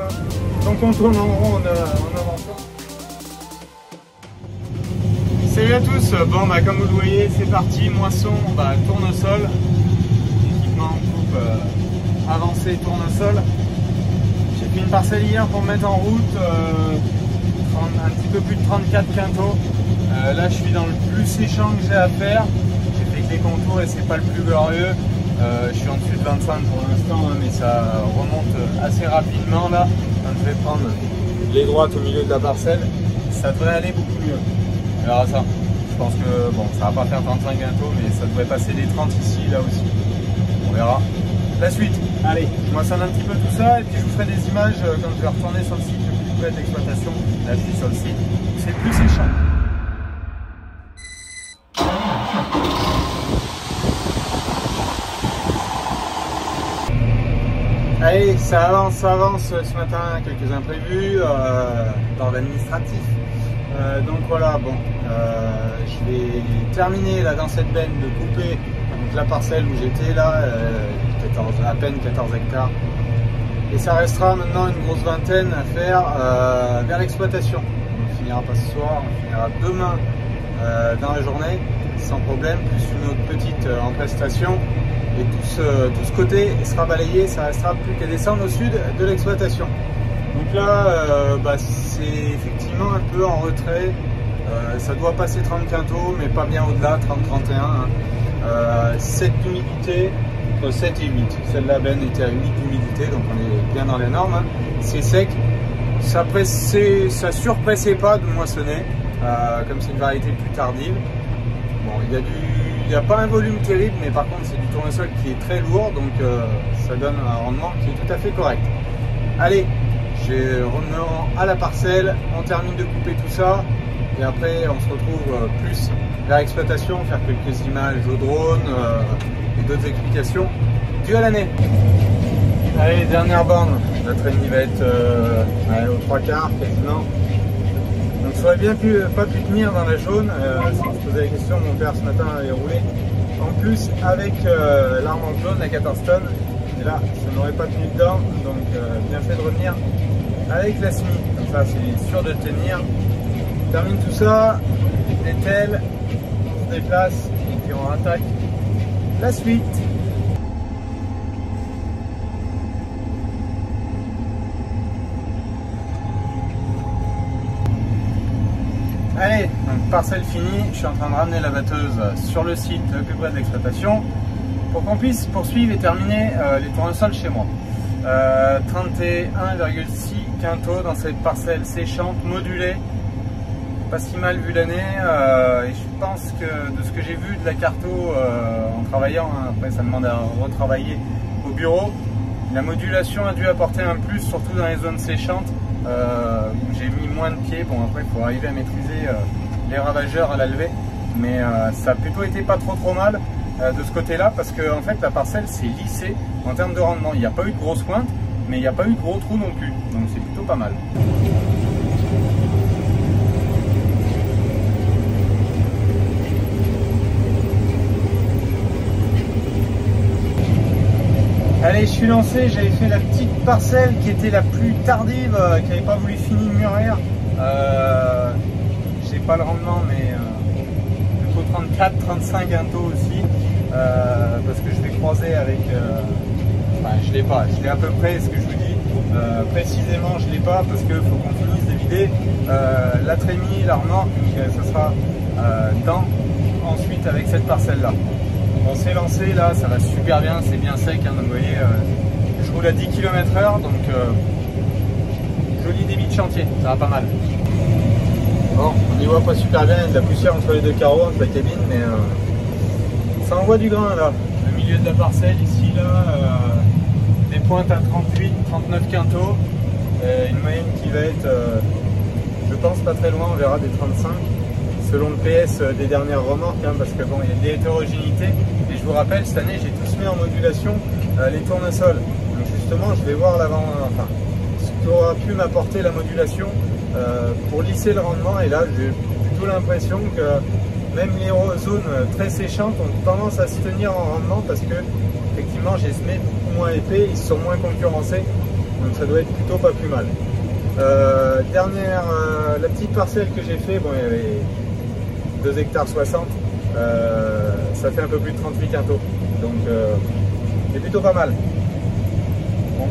ça. Donc on tourne en rond en avançant. Salut à tous, bon bah comme vous le voyez c'est parti, moisson, tournesol, équipement coupe avancé tournesol. J'ai fait une parcelle hier pour me mettre en route, un petit peu plus de 34 quintaux. Là je suis dans le plus séchant que j'ai à faire, j'ai fait que les contours et c'est pas le plus glorieux. Je suis en dessus de 25 pour l'instant, hein, mais ça remonte assez rapidement là. Quand je vais prendre les droites au milieu de la parcelle, ça devrait aller beaucoup mieux. On verra ça. Je pense que bon, ça va pas faire 35 bientôt, mais ça devrait passer les 30 ici, là aussi. On verra. La suite. Allez, je moissonne un petit peu tout ça et puis je vous ferai des images quand je vais retourner sur le site le plus près de l'exploitation. Là, je suis sur le site. C'est plus séchant. Allez, ça avance ce matin, quelques imprévus dans l'administratif. Donc voilà, bon, je vais terminer là dans cette benne de couper donc, la parcelle où j'étais là, à peine 14 hectares. Et ça restera maintenant une grosse vingtaine à faire vers l'exploitation. On finira pas ce soir, on finira demain dans la journée, sans problème, plus une autre petite en prestation. Et tout ce côté sera balayé, ça restera plus qu'à descendre au sud de l'exploitation. Donc là, c'est effectivement un peu en retrait. Ça doit passer 30 quintaux, mais pas bien au-delà, 30-31. 7 d'humidité, entre 7 et 8. Celle-là, Ben était à 8 d'humidité, donc on est bien dans les normes. Hein. C'est sec. Ça surpressait pas de moissonner, comme c'est une variété plus tardive. Bon, il n'y a pas un volume terrible, mais par contre, c'est du tournesol qui est très lourd, donc ça donne un rendement qui est tout à fait correct. Allez, je rends à la parcelle, on termine de couper tout ça, et après, on se retrouve plus vers l'exploitation, faire quelques images au drone et d'autres explications dues à l'année. Allez, dernière borne, la traînée va être aux 3/4 quasiment. Donc ça aurait bien pas pu tenir dans la jaune, si on se posait la question, mon père ce matin avait roulé en plus avec l'arme en jaune à 14 tonnes, et là ça n'aurait pas tenu dedans, donc bien fait de revenir avec la SMI, comme ça c'est sûr de tenir. On termine tout ça, dételle, on se déplace et puis on attaque la suite. Allez, donc parcelle finie, je suis en train de ramener la batteuse sur le site le plus près de l'exploitation pour qu'on puisse poursuivre et terminer les tournesols chez moi. 31,6 quintaux dans cette parcelle séchante, modulée, pas si mal vu l'année, et je pense que de ce que j'ai vu de la carto en travaillant, hein, après ça demande à retravailler au bureau, la modulation a dû apporter un plus, surtout dans les zones séchantes. Où j'ai mis moins de pieds. Bon, après il faut arriver à maîtriser les ravageurs à la levée, mais ça a plutôt été pas trop mal de ce côté là, parce que en fait la parcelle s'est lissée en termes de rendement. Il n'y a pas eu de grosse pointe, mais il n'y a pas eu de gros trous non plus, donc c'est plutôt pas mal. Allez, je suis lancé, j'avais fait la petite parcelle qui était la plus tardive, qui n'avait pas voulu finir mûrir. J'ai pas le rendement, mais plutôt 34-35 quintaux aussi, parce que je vais croiser avec... enfin, je l'ai pas, je l'ai à peu près, ce que je vous dis. Précisément, je l'ai pas, parce qu'il faut qu'on finisse de vider la trémie, la remorque, donc ça sera ensuite avec cette parcelle-là. On s'est lancé là, ça va super bien, c'est bien sec, hein, donc vous voyez, je roule à 10 km/h, donc joli débit de chantier, ça va pas mal. Bon, on n'y voit pas super bien, il y a de la poussière entre les deux carreaux, entre la cabine, mais ça envoie du grain là. Le milieu de la parcelle ici, là, des pointes à 38-39 quintaux, une moyenne qui va être, je pense, pas très loin, on verra des 35. Selon le PS des dernières remorques, hein, parce que bon, il y a de l'hétérogénéité, et je vous rappelle, cette année j'ai tous mis en modulation les tournesols. Donc justement, je vais voir l'avant, enfin, ce qu'aura pu m'apporter la modulation pour lisser le rendement, et là j'ai plutôt l'impression que même les zones très séchantes ont tendance à se tenir en rendement, parce que effectivement j'ai semé beaucoup moins épais, ils sont moins concurrencés, donc ça doit être plutôt pas plus mal. La petite parcelle que j'ai fait, bon, il y avait 2 hectares 60, ça fait un peu plus de 38 quintaux, donc c'est plutôt pas mal. Bon,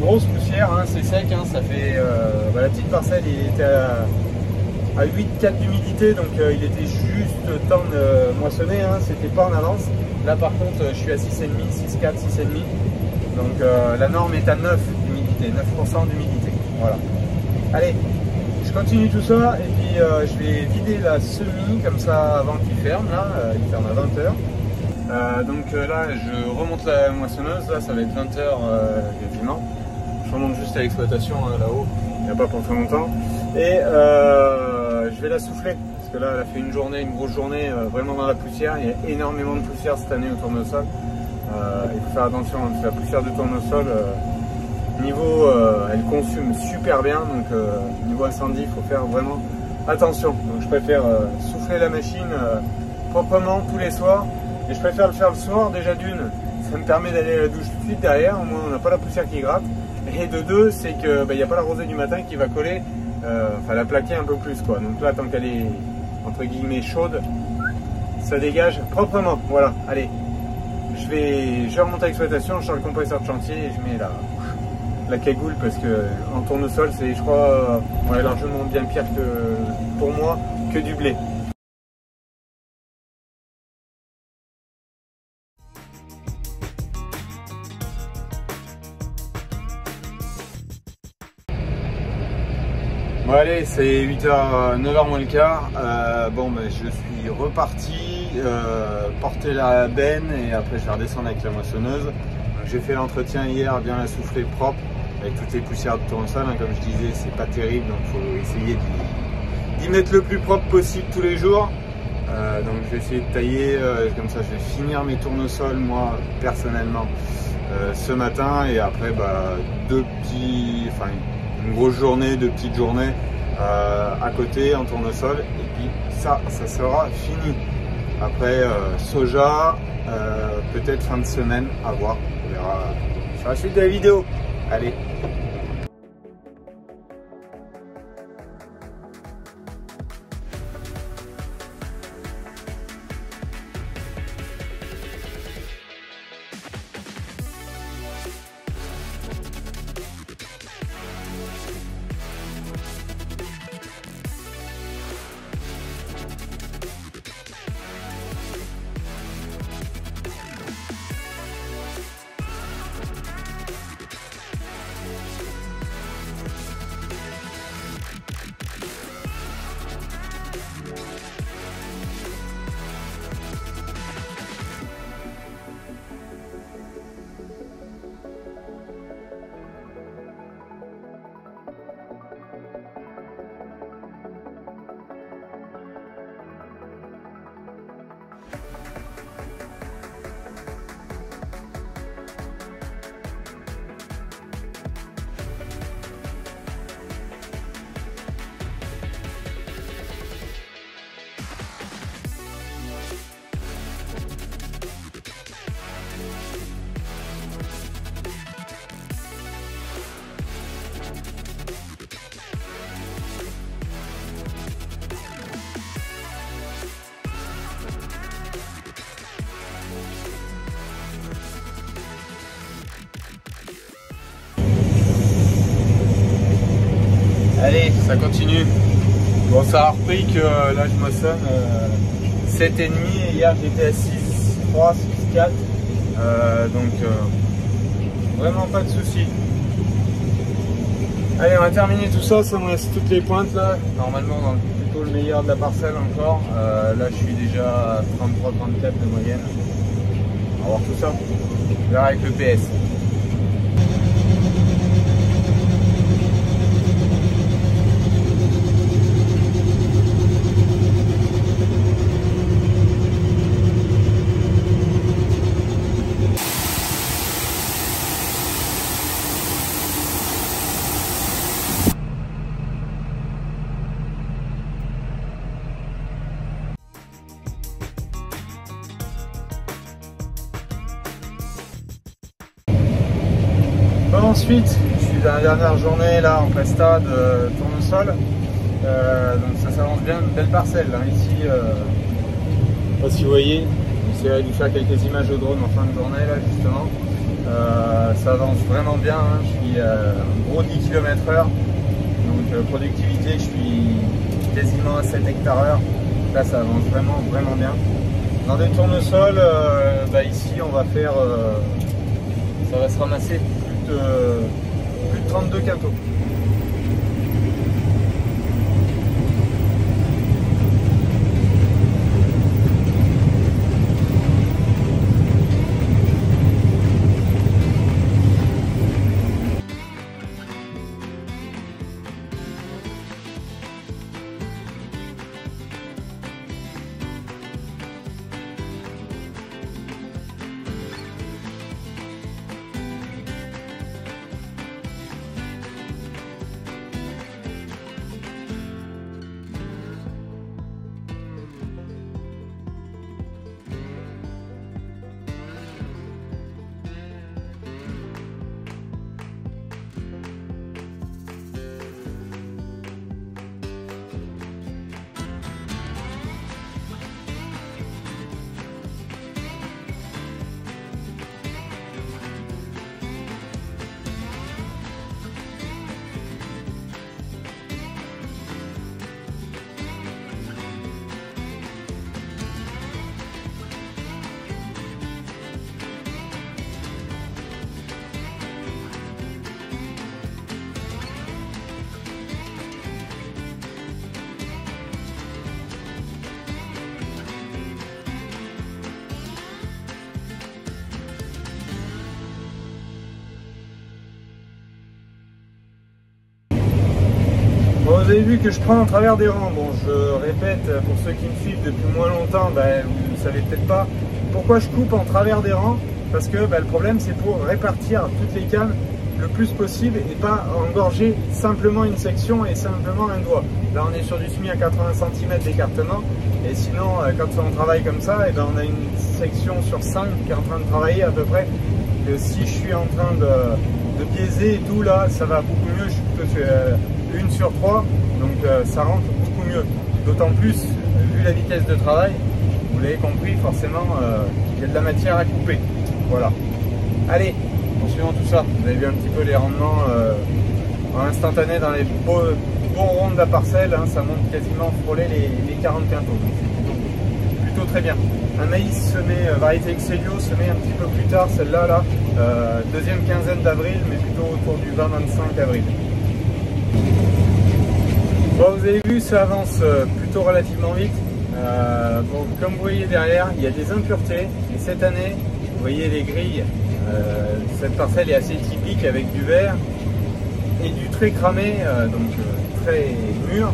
grosse poussière, hein, c'est sec, hein, ça fait la petite parcelle, il était à 8,4 d'humidité, donc il était juste temps de moissonner, hein, c'était pas en avance. Là par contre je suis à 6,5, 6,4, 6,5, donc la norme est à 9 d'humidité, 9% d'humidité. Voilà. Allez, je continue tout ça et puis je vais vider la semis comme ça avant qu'il ferme, là, il ferme à 20 h. Donc là je remonte la moissonneuse, là ça va être 20 h quasiment. Je remonte juste à l'exploitation, hein, là-haut, il n'y a pas pour très longtemps. Et je vais la souffler, parce que là elle a fait une grosse journée vraiment dans la poussière. Il y a énormément de poussière cette année au tournesol. Il faut faire attention, hein, parce que la poussière de tournesol, elle consume super bien, donc niveau incendie, il faut faire vraiment attention. Donc je préfère souffler la machine proprement tous les soirs. Et je préfère le faire le soir, déjà d'une, ça me permet d'aller à la douche tout de suite derrière, au moins on n'a pas la poussière qui gratte. Et de deux, c'est que il n'y a pas la rosée du matin qui va coller, enfin la plaquer un peu plus quoi. Donc là, tant qu'elle est entre guillemets chaude, ça dégage proprement. Voilà, allez, je remonte à l'exploitation, je sors le compresseur de chantier et je mets la cagoule parce que en tournesol, c'est, je crois, largement bien pire que pour moi que du blé. Bon allez, c'est 8h, 9h moins le quart. Je suis reparti porter la benne et après je vais redescendre avec la moissonneuse. J'ai fait l'entretien hier, bien la souffler propre avec toutes les poussières de tournesol, hein, comme je disais, c'est pas terrible, donc il faut essayer d'y mettre le plus propre possible tous les jours. Donc je vais essayer de tailler, comme ça je vais finir mes tournesols moi personnellement ce matin et après une grosse journée, 2 petites journées à côté en tournesol et puis ça sera fini. Après soja, peut-être fin de semaine, à voir, on verra sur la suite de la vidéo. Allez. Allez, ça continue. Bon, ça a repris que là je moissonne 7,5 et hier j'étais à 6,3, 6,4. Vraiment pas de soucis. Allez, on va terminer tout ça, ça me reste toutes les pointes là. Normalement dans plutôt le meilleur de la parcelle encore. Là je suis déjà à 33, 34 de moyenne. On va voir tout ça. On verra avec le PS. Ensuite, je suis suis dans la dernière journée là en presta de tournesol. Donc ça s'avance bien, une belle parcelle hein. Ici, je sais pas si vous voyez, j'essaierai de vous faire quelques images au drone en fin de journée là justement. Ça avance vraiment bien, hein. Je suis un gros 10 km/h, donc productivité, je suis quasiment à 7 hectares/heure. Là ça avance vraiment bien. Dans des tournesols, ici on va faire, ça va se ramasser plus de 32 quintaux. Vous avez vu que je prends en travers des rangs. Bon, je répète, pour ceux qui me suivent depuis moins longtemps, vous ne savez peut-être pas pourquoi je coupe en travers des rangs. Parce que le problème, c'est pour répartir toutes les cannes le plus possible et pas engorger simplement une section et simplement un doigt. Là, on est sur du semi à 80 cm d'écartement. Et sinon, quand on travaille comme ça, on a une section sur 5 qui est en train de travailler à peu près. Que si je suis en train de biaiser et tout, là, ça va beaucoup mieux. Je suis plutôt sur 1 sur 3, donc ça rentre beaucoup mieux. D'autant plus, vu la vitesse de travail, vous l'avez compris, forcément, il y a de la matière à couper. Voilà. Allez, poursuivons tout ça. Vous avez vu un petit peu les rendements en instantané dans les bons ronds de la parcelle, hein, ça monte quasiment frôler les 40 quintaux. Donc c'est plutôt très bien. Un maïs semé, variété Excelio, semé un petit peu plus tard, celle-là, là, deuxième quinzaine d'avril, mais plutôt autour du 20-25 avril. Bon, vous avez vu, ça avance plutôt relativement vite. Bon, comme vous voyez derrière, il y a des impuretés. Et cette année, vous voyez les grilles. Cette parcelle est assez typique avec du vert et du très cramé, donc très mûr,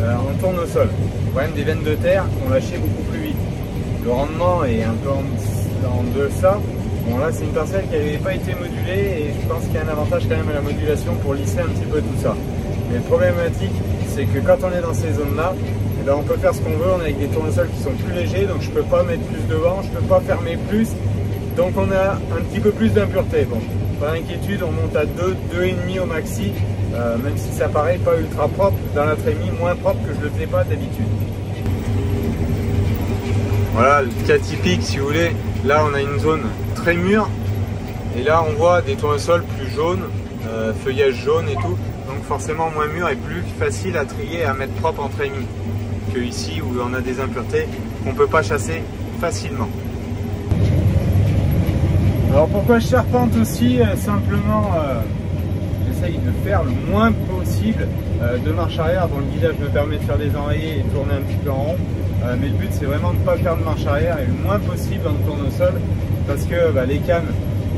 en tournesol. Le problème des veines de terre ont lâché beaucoup plus vite. Le rendement est un peu en deçà. Bon, là, c'est une parcelle qui n'avait pas été modulée et je pense qu'il y a un avantage quand même à la modulation pour lisser un petit peu tout ça. Mais le problématique, c'est que quand on est dans ces zones-là, on peut faire ce qu'on veut. On est avec des tournesols qui sont plus légers, donc je ne peux pas mettre plus de vent, je ne peux pas fermer plus. Donc on a un petit peu plus d'impureté. Bon, pas d'inquiétude, on monte à 2, 2,5 au maxi, même si ça paraît pas ultra propre, dans la trémie, moins propre que je le faisais pas d'habitude. Voilà le cas typique si vous voulez. Là on a une zone très mûre et là on voit des tournesols plus jaunes, feuillage jaune et tout, donc forcément moins mûr et plus facile à trier et à mettre propre en trémie que ici où on a des impuretés qu'on peut pas chasser facilement. Alors pourquoi je serpente aussi, simplement j'essaye de faire le moins possible de marche arrière. Bon, le guidage me permet de faire des enrayés et tourner un petit peu en rond, mais le but c'est vraiment de ne pas faire de marche arrière et le moins possible dans le tournesol, parce que les cannes,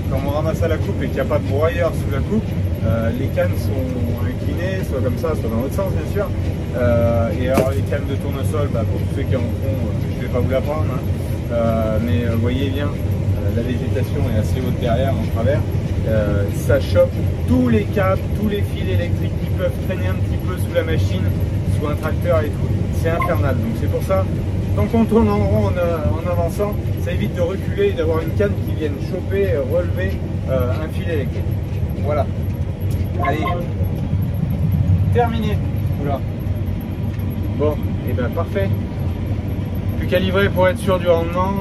quand on ramasse à la coupe et qu'il n'y a pas de broyeur sous la coupe, les cannes sont inclinées, soit comme ça, soit dans l'autre sens bien sûr. Et alors les cannes de tournesol, pour tous ceux qui en font, je ne vais pas vous l'apprendre, hein, mais vous voyez bien, la végétation est assez haute derrière, en travers. Ça chope tous les câbles, tous les fils électriques qui peuvent traîner un petit peu sous la machine, sous un tracteur et tout. C'est infernal. Donc c'est pour ça, tant qu'on tourne en rond en avançant, ça évite de reculer et d'avoir une canne qui vienne choper, relever un fil électrique. Voilà. Allez, terminé. Oula. Bon, et ben parfait. Plus qu'à livrer pour être sûr du rendement.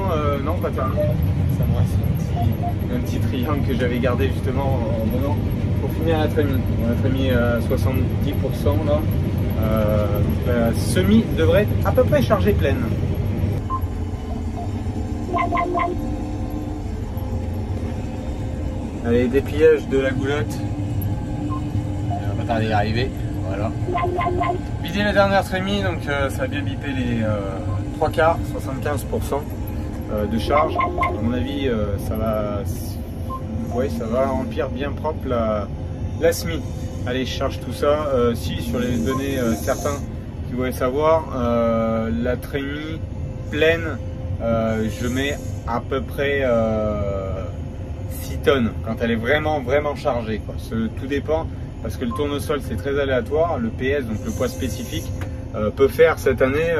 Non, pas terminé. Ça me reste un petit triangle que j'avais gardé justement en venant pour finir la trémie. On a trémie à 70% là. La semi devrait être à peu près chargée pleine. Allez, dépliage de la goulotte. On va pas tarder à arriver. Voilà. Vider la dernière trémie, donc ça a bien bipé les 3/4, 75% de charge. À mon avis, ça va remplir bien propre la semi. Allez, je charge tout ça. Si sur les données certains qui voulaient savoir, la trémie pleine, je mets à peu près 6 tonnes quand elle est vraiment chargée, quoi. Tout dépend parce que le tournesol c'est très aléatoire. Le PS, donc le poids spécifique, peut faire cette année,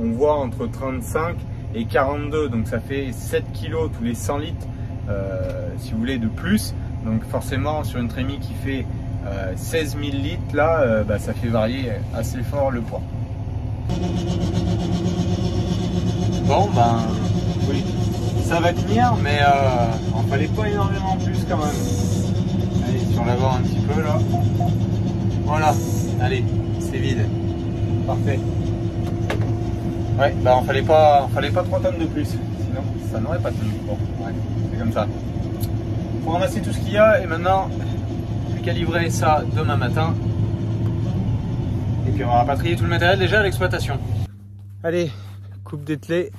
on voit entre 35 et 42, donc ça fait 7 kg tous les 100 litres si vous voulez de plus. Donc forcément sur une trémie qui fait 16 000 litres là, ça fait varier assez fort le poids. Bon oui, ça va tenir, mais on fallait pas énormément plus quand même. Allez, sur l'avant un petit peu là. Voilà, allez, c'est vide. Parfait. Ouais, on fallait pas 3 tonnes de plus, sinon ça n'aurait pas tenu. Bon, ouais, c'est comme ça. Faut ramasser tout ce qu'il y a et maintenant, plus qu'à livrer ça demain matin. Et puis on va rapatrier tout le matériel déjà à l'exploitation. Allez, coupe d'ételé,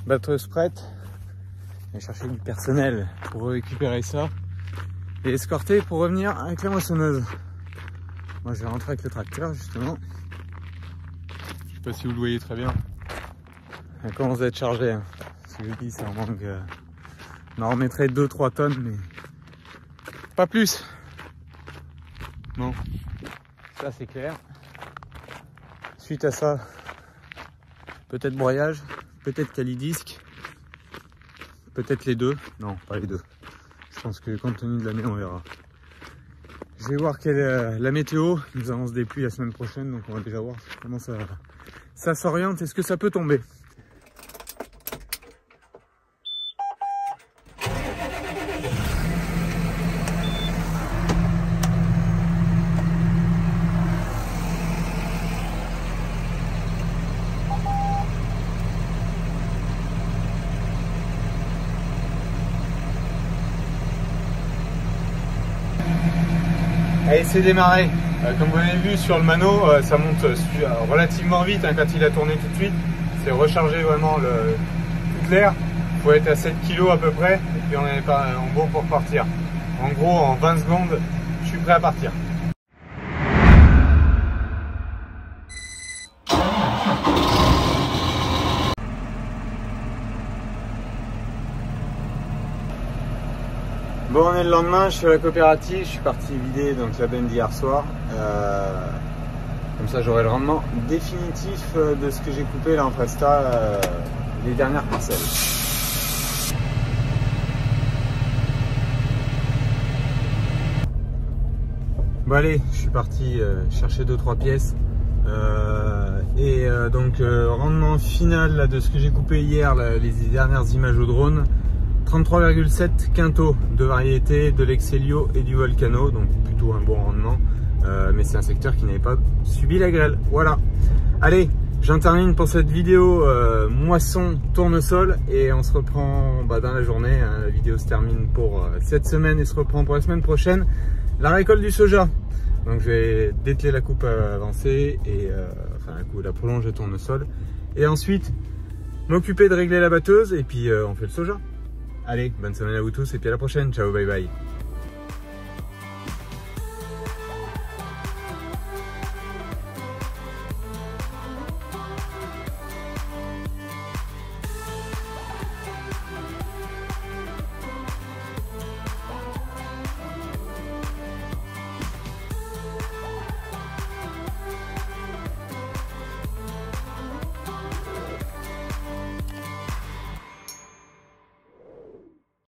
batteuse prête. Je vais chercher du personnel pour récupérer ça et escorter pour revenir avec la moissonneuse. Moi je vais rentrer avec le tracteur justement. Je sais pas si vous le voyez très bien. Elle commence à être chargée. Hein. Ce que je dis, ça en manque. On en remettrait 2-3 tonnes, mais pas plus. Bon, ça c'est clair. Suite à ça, peut-être broyage, peut-être calidisque, peut-être les deux. Non, pas les deux. Je pense que compte tenu de l'année, on verra. Je vais voir quelle est la météo. Il nous annonce des pluies la semaine prochaine, donc on va déjà voir comment ça s'oriente. Est-ce que ça peut tomber? Allez, c'est démarré. Comme vous avez vu sur le mano, ça monte relativement vite hein, quand il a tourné tout de suite. C'est recharger vraiment toute l'air. Il faut être à 7 kg à peu près et puis on est en bon pour partir. En gros, en 20 secondes, je suis prêt à partir. Bon, on est le lendemain, je suis à la coopérative, je suis parti vider donc la benne d'hier soir. Comme ça j'aurai le rendement définitif de ce que j'ai coupé là en presta, les dernières parcelles. Bon allez, je suis parti chercher 2-3 pièces. Donc rendement final là, de ce que j'ai coupé hier, là, les dernières images au drone. 33,7 quintaux de variété, de l'Excelio et du Volcano, donc plutôt un bon rendement, mais c'est un secteur qui n'avait pas subi la grêle. Voilà, allez, j'en termine pour cette vidéo moisson tournesol et on se reprend dans la journée, hein. La vidéo se termine pour cette semaine et se reprend pour la semaine prochaine, la récolte du soja. Donc je vais dételer la coupe avancée et la prolonge de tournesol et ensuite m'occuper de régler la batteuse et puis on fait le soja. Allez, bonne semaine à vous tous et puis à la prochaine. Ciao, bye bye.